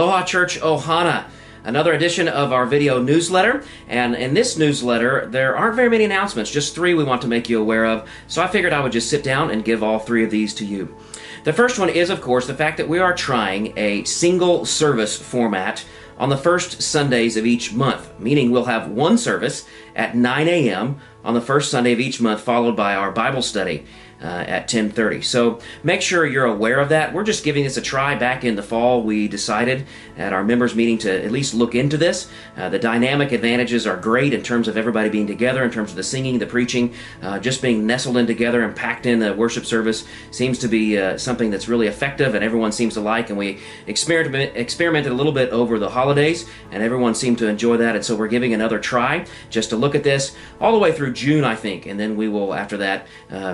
Aloha Church Ohana, another edition of our video newsletter. And in this newsletter, there aren't very many announcements, just 3 we want to make you aware of. So I figured I would just sit down and give all 3 of these to you. The first one is, of course, the fact that we are trying a single service format on the first Sundays of each month, meaning we'll have one service at 9 a.m. on the first Sunday of each month, followed by our Bible study at 10:30. So make sure you're aware of that. We're just giving this a try. Back in the fall, we decided at our members meeting to at least look into this. The dynamic advantages are great in terms of everybody being together, in terms of the singing, the preaching, just being nestled in together and packed in the worship service seems to be something that's really effective and everyone seems to like. And we experimented a little bit over the holidays and everyone seemed to enjoy that. And so we're giving another try just to look at this all the way through June, I think. And then we will, after that,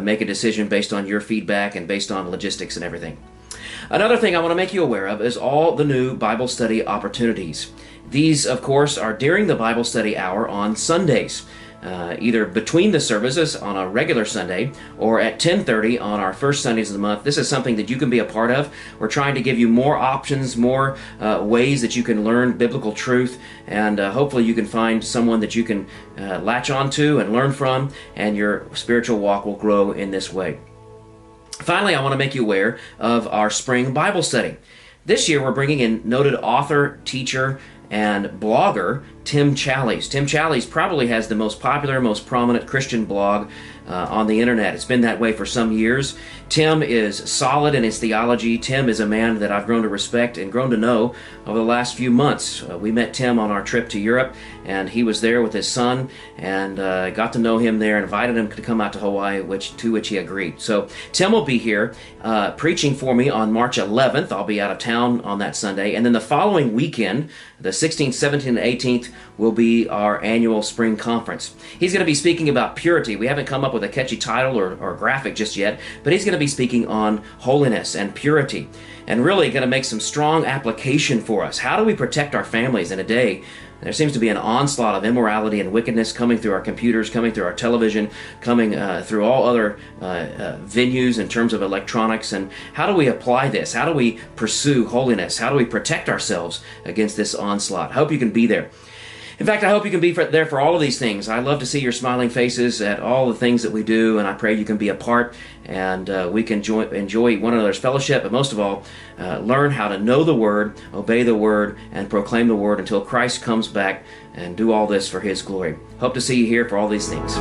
make a decision based on your feedback and based on logistics and everything. Another thing I want to make you aware of is all the new Bible study opportunities. These, of course, are during the Bible study hour on Sundays, either between the services on a regular Sunday or at 10:30 on our first Sundays of the month. This is something that you can be a part of. We're trying to give you more options, more ways that you can learn biblical truth, and hopefully you can find someone that you can latch onto and learn from, and your spiritual walk will grow in this way. Finally, I want to make you aware of our spring Bible study. This year we're bringing in noted author, teacher, and blogger Tim Challies. Tim Challies probably has the most popular, most prominent Christian blog on the internet. It's been that way for some years. Tim is solid in his theology. Tim is a man that I've grown to respect and grown to know over the last few months. We met Tim on our trip to Europe, and he was there with his son, and got to know him there, invited him to come out to Hawaii, to which he agreed. So Tim will be here preaching for me on March 11th. I'll be out of town on that Sunday, and then the following weekend, the 16th, 17th, and 18th, will be our annual spring conference. He's going to be speaking about purity. We haven't come up with a catchy title or graphic just yet, but he's going to be speaking on holiness and purity, and really going to make some strong application for us. How do we protect our families in a day? There seems to be an onslaught of immorality and wickedness coming through our computers, coming through our television, coming through all other venues in terms of electronics. And how do we apply this? How do we pursue holiness? How do we protect ourselves against this onslaught? I hope you can be there. In fact, I hope you can be there for all of these things. I love to see your smiling faces at all the things that we do, and I pray you can be a part, and we can enjoy one another's fellowship, but most of all, learn how to know the Word, obey the Word, and proclaim the Word until Christ comes back, and do all this for His glory. Hope to see you here for all these things.